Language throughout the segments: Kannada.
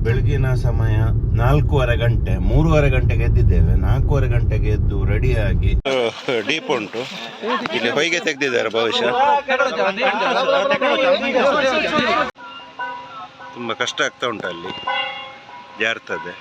ಬೆಳಗಿನ ಸಮಯ 4:15 ಗಂಟೆ. 3:30 ಗಂಟೆಗೆ ಎದ್ದಿದ್ದೇವೆ. 4:15 ಗಂಟೆಗೆ ಎದ್ದು ರೆಡಿಯಾಗಿ ಡೀಪ್ ಉಂಟು ಇಲ್ಲಿ ಹೊಯ್ಗೆ ತೆಗೆದಿದ್ದಾರೆ. ಬಹುಶಃ ತುಂಬ ಕಷ್ಟ ಆಗ್ತಾ ಉಂಟು, ಅಲ್ಲಿ ಜಾರ್ತದೆ.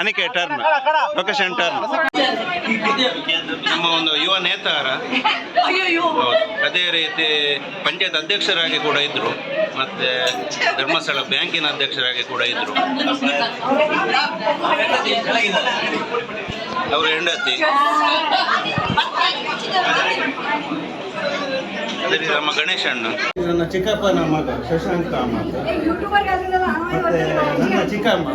ಅನಿಕೆ ಟರ್ನ್, ಲೊಕೇಶನ್ ಟರ್ನ್. ನಮ್ಮ ಒಂದು ಯುವ ನೇತಾರ, ಅದೇ ರೀತಿ ಪಂಚಾಯತ್ ಅಧ್ಯಕ್ಷರಾಗಿ ಕೂಡ ಇದ್ರು, ಮತ್ತೆ ಧರ್ಮಸ್ಥಳ ಬ್ಯಾಂಕಿನ ಅಧ್ಯಕ್ಷರಾಗಿ ಕೂಡ ಇದ್ರು. ಅವರ ಹೆಂಡತಿ, ಅದೇ ರೀತಿ ನಮ್ಮ ಗಣೇಶ ಅಣ್ಣ, ನನ್ನ ಚಿಕ್ಕಪ್ಪನ ಮಗ ಶಶಾಂಕ ಮಗ, ಮತ್ತೆ ನನ್ನ ಚಿಕ್ಕಮ್ಮ.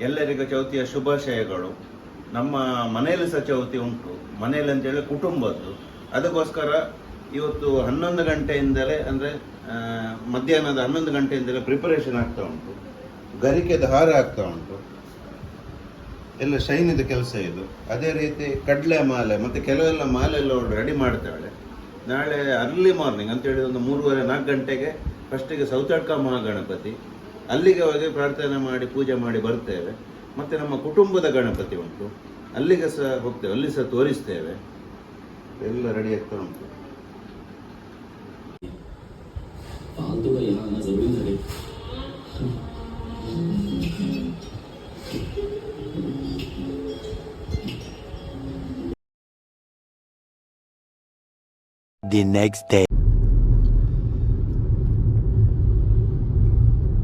ಎಲ್ಲರಿಗೂ ಚೌತಿಯ ಶುಭಾಶಯಗಳು. ನಮ್ಮ ಮನೆಯಲ್ಲಿ ಸಹ ಚೌತಿ ಉಂಟು. ಮನೆಯಲ್ಲಿ ಅಂತೇಳಿ ಕುಟುಂಬದ್ದು. ಅದಕ್ಕೋಸ್ಕರ ಇವತ್ತು 11 ಗಂಟೆಯಿಂದಲೇ, ಅಂದರೆ ಮಧ್ಯಾಹ್ನದ 11 ಗಂಟೆಯಿಂದಲೇ ಪ್ರಿಪರೇಷನ್ ಆಗ್ತಾ ಉಂಟು. ಗರಿಕೆದ ಹಾರ ಆಗ್ತಾ ಉಂಟು. ಎಲ್ಲ ಶೈನಿದ ಕೆಲಸ ಇದು. ಅದೇ ರೀತಿ ಕಡಲೆ ಮಾಲೆ ಮತ್ತು ಕೆಲವೆಲ್ಲ ಮಾಲೆ ಎಲ್ಲ ರೆಡಿ ಮಾಡ್ತಾಳೆ. ನಾಳೆ ಅರ್ಲಿ ಮಾರ್ನಿಂಗ್ ಅಂತೇಳಿ ಒಂದು 3:30-4 ಗಂಟೆಗೆ ಫಸ್ಟಿಗೆ ಸೌತಡ್ಕ ಮಹಾಗಣಪತಿ, ಅಲ್ಲಿಗೆ ಹೋಗಿ ಪ್ರಾರ್ಥನೆ ಮಾಡಿ ಪೂಜೆ ಮಾಡಿ ಬರ್ತೇವೆ. ಮತ್ತು ನಮ್ಮ ಕುಟುಂಬದ ಗಣಪತಿ ಉಂಟು, ಅಲ್ಲಿಗೆ ಸಹ ಹೋಗ್ತೇವೆ, ಅಲ್ಲಿ ಸಹ ತೋರಿಸ್ತೇವೆ. ಎಲ್ಲ ರೆಡಿ ಆಗ್ತಾ ಉಂಟು. The next day.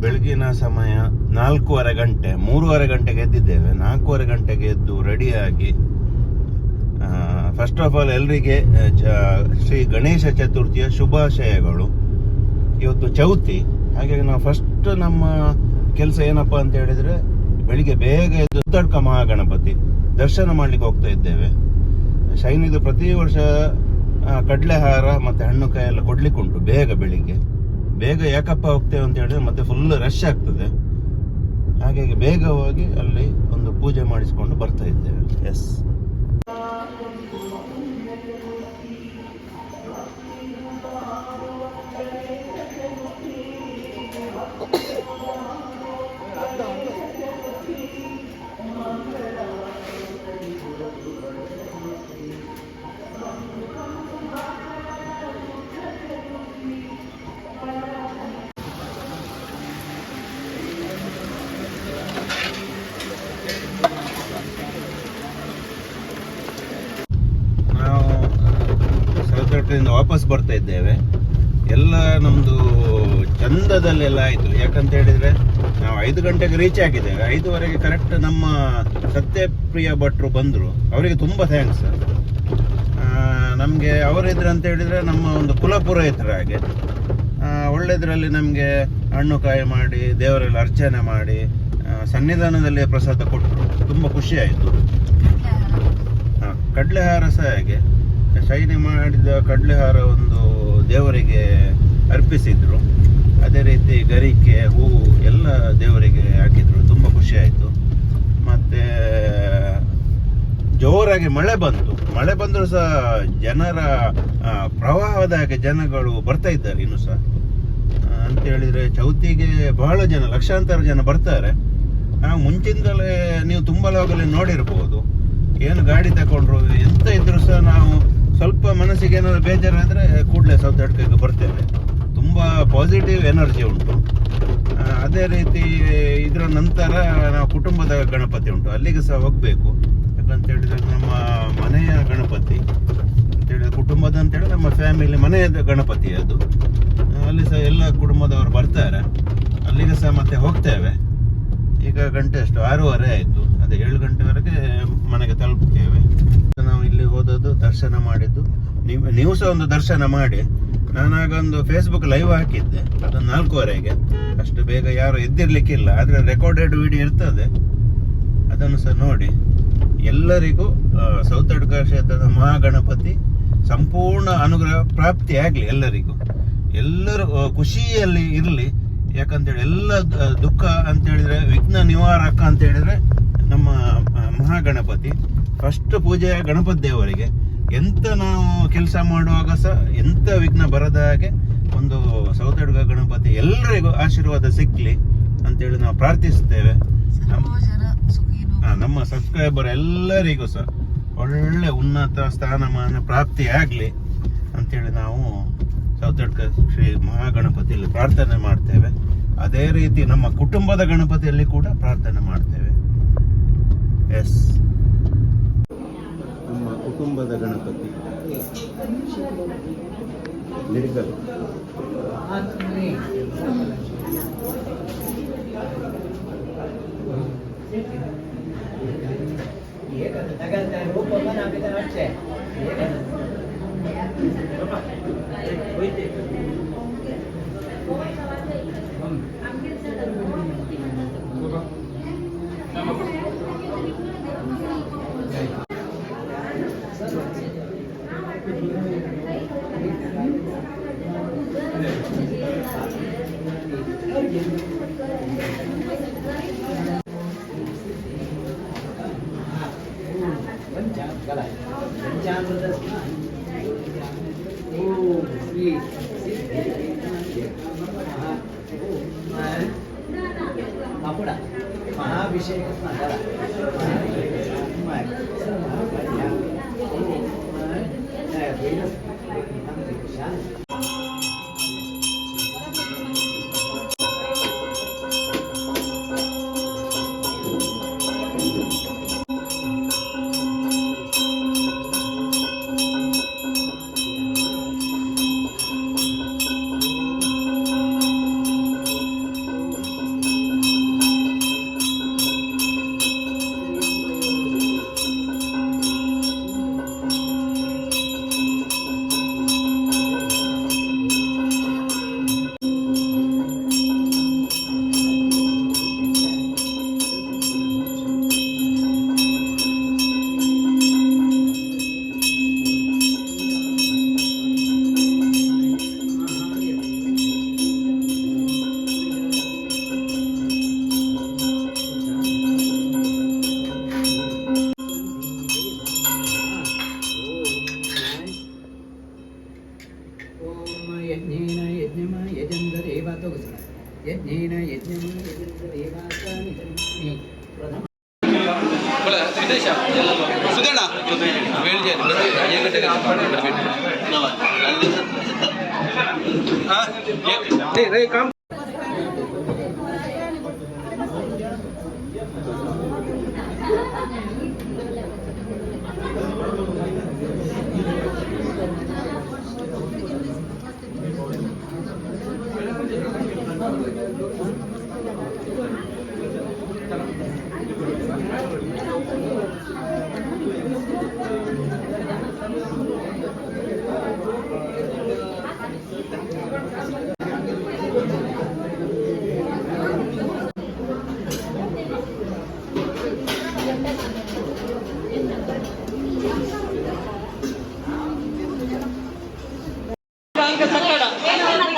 ಬೆಳಗಿನ ಸಮಯ 4:15 ಗಂಟೆ. 3:30 ಗಂಟೆಗೆ ಎದ್ದಿದ್ದೇವೆ. 4:15 ಗಂಟೆಗೆ ಎದ್ದು ರೆಡಿಯಾಗಿ, ಫಸ್ಟ್ ಆಫ್ ಆಲ್ ಎಲ್ಲರಿಗೆ ಶ್ರೀ ಗಣೇಶ ಚತುರ್ಥಿಯ ಶುಭಾಶಯಗಳು. ಇವತ್ತು ಚೌತಿ, ಹಾಗಾಗಿ ನಾವು ಫಸ್ಟ್ ನಮ್ಮ ಕೆಲಸ ಏನಪ್ಪಾ ಅಂತ ಹೇಳಿದ್ರೆ, ಬೆಳಿಗ್ಗೆ ಬೇಗ ಎದ್ದು ಸೌತಡ್ಕ ಮಹಾಗಣಪತಿ ದರ್ಶನ ಮಾಡ್ಲಿಕ್ಕೆ ಹೋಗ್ತಾ ಇದ್ದೇವೆ. ಶೈನಿದು ಪ್ರತಿ ವರ್ಷ ಕಡಲೆ ಹಾರ ಮತ್ತು ಹಣ್ಣು ಕಾಯಿ ಎಲ್ಲ ಕೊಡ್ಲಿಕ್ಕೆ ಉಂಟು. ಬೆಳಿಗ್ಗೆ ಬೇಗ ಯಾಕಪ್ಪ ಹೋಗ್ತೇವೆ ಅಂತ ಹೇಳಿದ್ರೆ ಮತ್ತೆ ಫುಲ್ ರಶ್ ಆಗ್ತದೆ. ಹಾಗಾಗಿ ಬೇಗ ಹೋಗಿ ಅಲ್ಲಿ ಒಂದು ಪೂಜೆ ಮಾಡಿಸಿಕೊಂಡು ಬರ್ತಾ ಇದ್ದೇವೆ. ಎಸ್, ವಾಪಸ್ ಬರ್ತಾ ಇದ್ದೇವೆ. ಎಲ್ಲ ನಮ್ದು ಚಂದದಲ್ಲೆಲ್ಲ ಆಯ್ತು. ಯಾಕಂತ ಹೇಳಿದ್ರೆ ನಾವು 5 ಗಂಟೆಗೆ ರೀಚ್ ಆಗಿದ್ದೇವೆ. 5:15 ಕರೆಕ್ಟ್ ನಮ್ಮ ಸತ್ಯಪ್ರಿಯ ಭಟ್ರು ಬಂದರು. ಅವರಿಗೆ ತುಂಬ ಥ್ಯಾಂಕ್ಸ್. ನಮಗೆ ಅವರಿದ್ರು ಅಂತ ಹೇಳಿದ್ರೆ ನಮ್ಮ ಒಂದು ಕುಲಪುರೋಹಿತರ ಹಾಗೆ. ಒಳ್ಳೆದ್ರಲ್ಲಿ ನಮಗೆ ಹಣ್ಣು ಕಾಯಿ ಮಾಡಿ, ದೇವರೆಲ್ಲ ಅರ್ಚನೆ ಮಾಡಿ, ಸನ್ನಿಧಾನದಲ್ಲಿ ಪ್ರಸಾದ ಕೊಟ್ಟರು. ತುಂಬ ಖುಷಿ ಆಯಿತು. ಕಡಲೆ ಹಾರ ಸಹ ಹಾಗೆ ಶೈನಿ ಮಾಡಿದ ಕಡಲೆ ಹಾರ ಒಂದು ದೇವರಿಗೆ ಅರ್ಪಿಸಿದ್ರು. ಅದೇ ರೀತಿ ಗರಿಕೆ, ಹೂವು ಎಲ್ಲ ದೇವರಿಗೆ ಹಾಕಿದ್ರು. ತುಂಬ ಖುಷಿ ಆಯಿತು. ಮತ್ತು ಜೋರಾಗಿ ಮಳೆ ಬಂದರೂ ಸಹ ಜನರ ಪ್ರವಾಹದ ಹಾಗೆ ಜನಗಳು ಬರ್ತಾ ಇದ್ದಾರೆ ಇನ್ನೂ ಸಹ. ಅಂತೇಳಿದರೆ ಚೌತಿಗೆ ಬಹಳ ಜನ, ಲಕ್ಷಾಂತರ ಜನ ಬರ್ತಾರೆ. ನಾವು ಮುಂಚಿಂದಲೇ ನೀವು ತುಂಬಲಾಗಲೇ ನೋಡಿರ್ಬೋದು. ಏನು ಗಾಡಿ ತಗೊಂಡ್ರು ಎಂತ ಇದ್ರು ಸಹ ನಾವು ಸ್ವಲ್ಪ ಮನಸ್ಸಿಗೆ ಏನಾದ್ರು ಬೇಜಾರಾದರೆ ಕೂಡಲೇ ಸೌತಡ್ಕಕ್ಕೆ ಬರ್ತೇವೆ. ತುಂಬ ಪಾಸಿಟಿವ್ ಎನರ್ಜಿ ಉಂಟು. ಅದೇ ರೀತಿ ಇದರ ನಂತರ ನಾವು ಕುಟುಂಬದ ಗಣಪತಿ ಉಂಟು, ಅಲ್ಲಿಗೆ ಸಹ ಹೋಗಬೇಕು. ಯಾಕಂತ ಹೇಳಿದ್ರೆ ನಮ್ಮ ಮನೆಯ ಗಣಪತಿ ಅಂತೇಳಿದ್ರೆ, ಕುಟುಂಬದ ಅಂತೇಳಿ ನಮ್ಮ ಫ್ಯಾಮಿಲಿ ಮನೆಯ ಗಣಪತಿ ಅದು. ಅಲ್ಲಿ ಸಹ ಎಲ್ಲ ಕುಟುಂಬದವರು ಬರ್ತಾರೆ. ಅಲ್ಲಿಗೆ ಸಹ ಮತ್ತೆ ಹೋಗ್ತೇವೆ. ಈಗ ಗಂಟೆ ಅಷ್ಟು 6:30 ಆಯಿತು. ಅದೇ 7 ಗಂಟೆವರೆಗೆ ಮನೆಗೆ ತಲುಪ್ತೇವೆ. ನಾವು ಇಲ್ಲಿ ಹೋದದ್ದು, ದರ್ಶನ ಮಾಡಿದ್ದು. ನೀವು ಸಹ ಒಂದು ದರ್ಶನ ಮಾಡಿ. ನಾನಾಗೊಂದು ಫೇಸ್ಬುಕ್ ಲೈವ್ ಹಾಕಿದ್ದೆ, ಅದನ್ನು 4:15ಗೆ. ಅಷ್ಟು ಬೇಗ ಯಾರು ಎದ್ದಿರ್ಲಿಕ್ಕಿಲ್ಲ, ಆದರೆ ರೆಕಾರ್ಡೆಡ್ ವಿಡಿಯೋ ಇರ್ತದೆ, ಅದನ್ನು ಸಹ ನೋಡಿ. ಎಲ್ಲರಿಗೂ ಸೌತಡ್ಕ ಕ್ಷೇತ್ರದ ಮಹಾಗಣಪತಿ ಸಂಪೂರ್ಣ ಅನುಗ್ರಹ ಪ್ರಾಪ್ತಿ ಆಗಲಿ. ಎಲ್ಲರೂ ಖುಷಿಯಲ್ಲಿ ಇರಲಿ. ಯಾಕಂತೇಳಿ ಎಲ್ಲ ದುಃಖ ಅಂತೇಳಿದರೆ ವಿಘ್ನ ನಿವಾರಕ ಅಂತೇಳಿದರೆ ನಮ್ಮ ಮಹಾಗಣಪತಿ. ಫಸ್ಟ್ ಪೂಜೆ ಗಣಪತಿ ದೇವರಿಗೆ. ಎಂತ ನಾವು ಕೆಲಸ ಮಾಡುವಾಗ ಸಹ ಎಂತ ವಿಘ್ನ ಬರದ ಹಾಗೆ ಒಂದು ಸೌತಡ್ಕ ಗಣಪತಿ ಎಲ್ಲರಿಗೂ ಆಶೀರ್ವಾದ ಸಿಕ್ಕಲಿ ಅಂತೇಳಿ ನಾವು ಪ್ರಾರ್ಥಿಸ್ತೇವೆ. ನಮ್ಮ ಸಬ್ಸ್ಕ್ರೈಬರ್ ಎಲ್ಲರಿಗೂ ಸಹ ಒಳ್ಳೆ ಉನ್ನತ ಸ್ಥಾನಮಾನ ಪ್ರಾಪ್ತಿ ಆಗಲಿ ಅಂತೇಳಿ ನಾವು ಸೌತಡ್ಕ ಶ್ರೀ ಮಹಾಗಣಪತಿಯಲ್ಲಿ ಪ್ರಾರ್ಥನೆ ಮಾಡ್ತೇವೆ. ಅದೇ ರೀತಿ ನಮ್ಮ ಕುಟುಂಬದ ಗಣಪತಿಯಲ್ಲಿ ಕೂಡ ಪ್ರಾರ್ಥನೆ ಮಾಡ್ತೇವೆ. ಎಸ್, ನಮ್ಮ ಕುಟುಂಬದ ಗಣಪತಿ ನಿಡ್ಗಲ್. महाभिषेक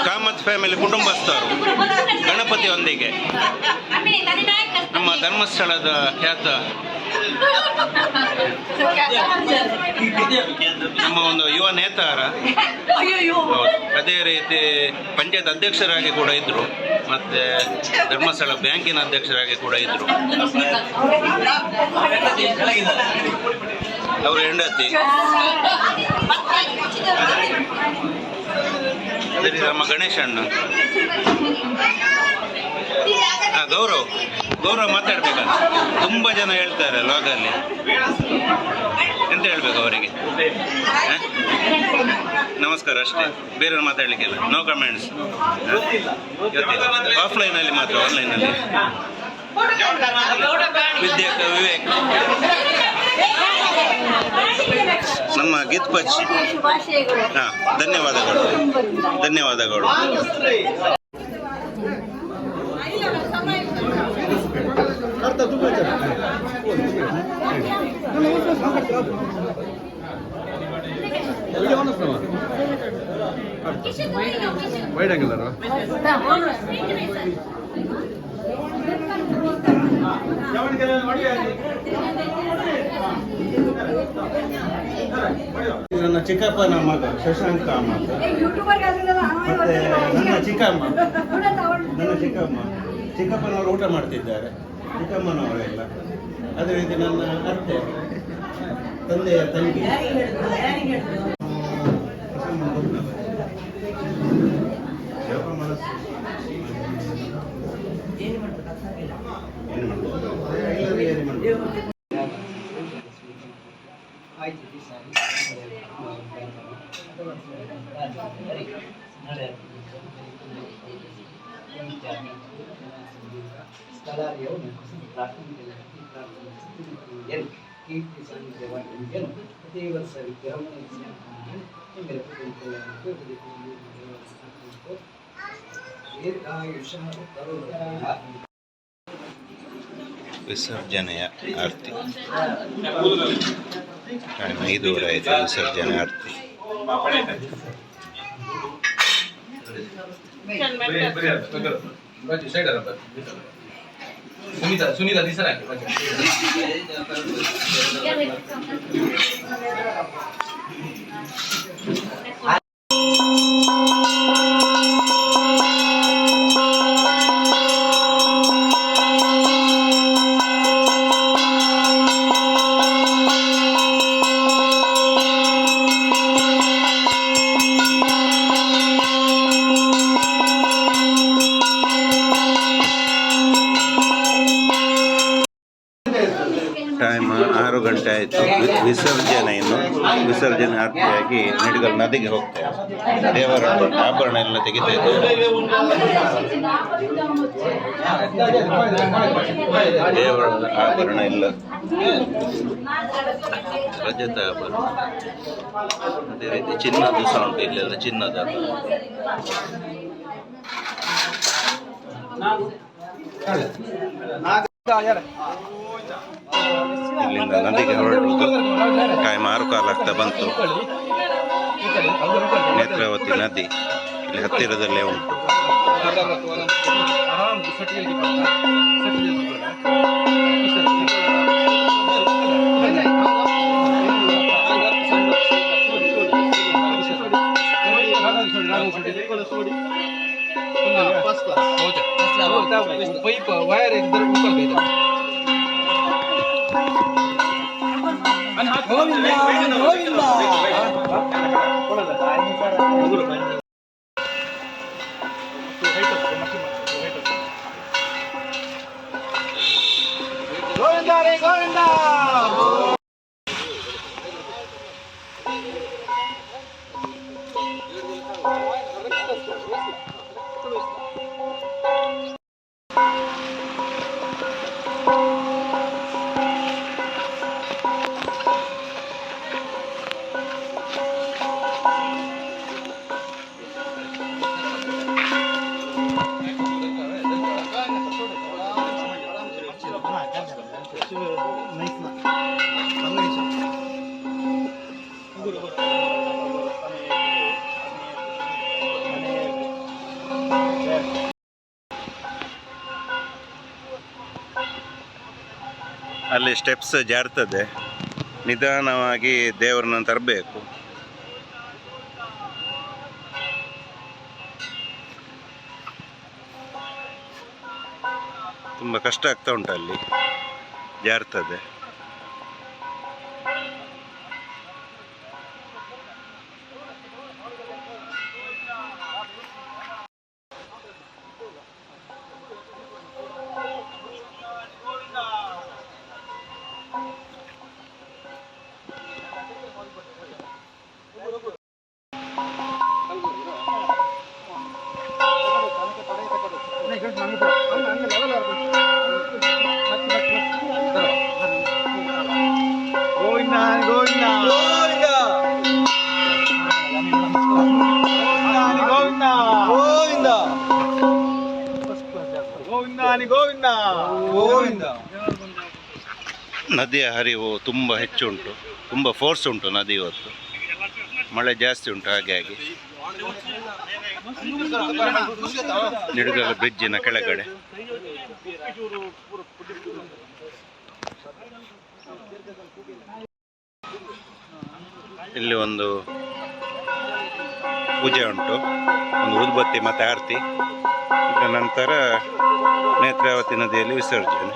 ಕಾಮತ್ ಫ್ಯಾಮಿಲಿ ಕುಟುಂಬಸ್ಥರು ಗಣಪತಿಯೊಂದಿಗೆ ನಮ್ಮ ಧರ್ಮಸ್ಥಳದ ಖ್ಯಾತ ನಮ್ಮ ಒಂದು ಯುವ ನೇತಾರ, ಅದೇ ರೀತಿ ಪಂಚಾಯತ್ ಅಧ್ಯಕ್ಷರಾಗಿ ಕೂಡ ಇದ್ರು, ಮತ್ತೆ ಧರ್ಮಸ್ಥಳ ಬ್ಯಾಂಕಿನ ಅಧ್ಯಕ್ಷರಾಗಿ ಕೂಡ ಇದ್ರು. ಅವರ ಹೆಂಡತಿ ಅದೇ ರೀತಿ ನಮ್ಮ ಗಣೇಶ ಅಣ್ಣ. ಗೌರವ್ ಮಾತಾಡ್ಬೇಕಂತ ತುಂಬ ಜನ ಹೇಳ್ತಾರೆ ಲಾಗಲ್ಲಿ. ಎಂತ ಹೇಳ್ಬೇಕು ಅವರಿಗೆ? ನಮಸ್ಕಾರ ಅಷ್ಟೇ, ಬೇರೆ ಮಾತಾಡ್ಲಿಕ್ಕಿಲ್ಲ. No comments. ಆಫ್ಲೈನಲ್ಲಿ ಮಾತ್ರ, ಆನ್ಲೈನಲ್ಲಿ ವಿವೇಕ್ ನಮ್ಮ ಗಿತ್ಪಚ್. ಹಾಂ, ಧನ್ಯವಾದಗಳು ಧನ್ಯವಾದಗಳು. ನನ್ನ ಚಿಕ್ಕಪ್ಪನ ಮಗ ಶಶಾಂಕ ಮಗ, ಮತ್ತೆ ನನ್ನ ಚಿಕ್ಕಮ್ಮ, ಚಿಕ್ಕಪ್ಪನವರು ಊಟ ಮಾಡ್ತಿದ್ದಾರೆ, ಚಿಕ್ಕಮ್ಮನವರೆಲ್ಲ. ಅದೇ ರೀತಿ ನನ್ನ ಅತ್ತೆ, ತಂದೆಯ ತಂಗಿ. ವಿಸರ್ಜನೆಯ ಆರತಿ 5:05 ಆಯಿತು. ವಿಸರ್ಜನೆ ಆರತಿ. सुनीता दिसत आहे. ಟೈಮ್ 6 ಗಂಟೆ ಆಯಿತು. ವಿಸರ್ಜನೆ ಆರತಿಯಾಗಿ ನಿಡಗಲ್ ನದಿಗೆ ಹೋಗ್ತೇವೆ. ದೇವರ ಆಭರಣ ಎಲ್ಲ ತೆಗಿತಾ ಇದ್ದೇವೆ. ದೇವರ ಆಭರಣ ಎಲ್ಲ ರಜತ ಆಭರಣ, ಅದೇ ರೀತಿ ಚಿನ್ನದ ಸಹ ಉಂಟು. ಇಲ್ಲೆಲ್ಲ ಚಿನ್ನದ ಇಲ್ಲಿಂದ ನದಿಗೆ ಹೊರಡುವುದು. ಟೈಮ್ 6:15 ಆಗ್ತಾ ಬಂತು. ನೇತ್ರಾವತಿ ನದಿ ಇಲ್ಲಿ ಹತ್ತಿರದಲ್ಲೇ ಉಂಟು. वायर एकदम ಅಲ್ಲಿ ಸ್ಟೆಪ್ಸ್ ಜಾರ್ತದೆ. ನಿಧಾನವಾಗಿ ದೇವರನ್ನ ತರಬೇಕು. ತುಂಬ ಕಷ್ಟ ಆಗ್ತಾ ಉಂಟು, ಅಲ್ಲಿ ಜಾರ್ತದೆ. ಗೋವಿಂದ ನದಿಯ ಹರಿವು ತುಂಬ ಹೆಚ್ಚು ಉಂಟು, ತುಂಬ ಫೋರ್ಸ್ ಉಂಟು ನದಿ ಇವತ್ತು. ಮಳೆ ಜಾಸ್ತಿ ಉಂಟು, ಹಾಗಾಗಿ ನಿಡುಗಲ ಬ್ರಿಡ್ಜಿನ ಕೆಳಗಡೆ ಇಲ್ಲಿ ಒಂದು ಪೂಜೆ ಉಂಟು, ಒಂದು ಉದ್ಬತ್ತಿ ಮತ್ತು ಆರತಿ. ಇದರ ನಂತರ ನೇತ್ರಾವತಿ ನದಿಯಲ್ಲಿ ವಿಸರ್ಜನೆ.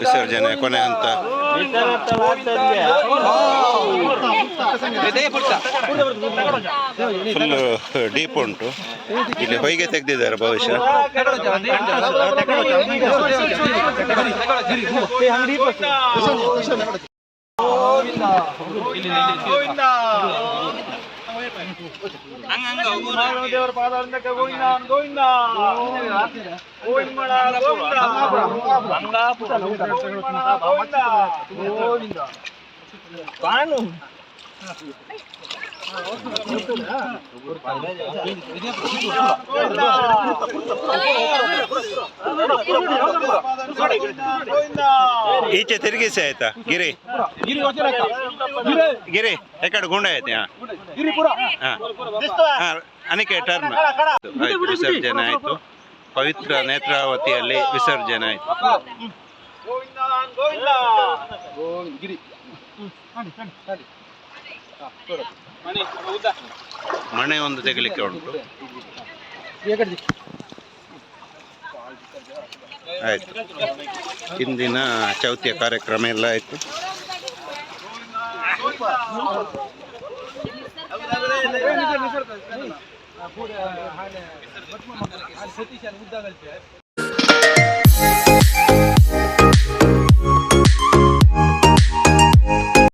ವಿಸರ್ಜನೆ ಕೊನೆ ಹಂತ. ಫುಲ್ ಡೀಪ್ ಉಂಟು. ಇಲ್ಲಿ ಹೊಯ್ಗೆ ತೆಗೆದಿದ್ದಾರೆ ಬಹುಶಃ. ದೇವರ ಪಾದಾರಕ್ಕೆ ಗೋವಿಂದ ಗೋವಿಂದ ಗೋವಿಂದ ಬಾನು ಈಚೆ ತಿರುಗಿಸಿ ಆಯ್ತಾ ಗಿರಿ ಗಿರಿ ಯಾಕಡೆ ಗುಂಡ ಐತೆ. ಅನಿಕೆ ಟರ್ನ್ ಆಯ್ತು. ವಿಸರ್ಜನೆ ಆಯ್ತು. ಪವಿತ್ರ ನೇತ್ರಾವತಿಯಲ್ಲಿ ವಿಸರ್ಜನೆ ಆಯ್ತು. ಮಣೆ ಒಂದು ತೆಗಲಿಕ್ಕೆ ಉಂಟು. ಆಯ್ತು. ಇಂದಿನ ಚೌತಿಯ ಕಾರ್ಯಕ್ರಮ ಎಲ್ಲ ಆಯ್ತು. ಸತೀಶ್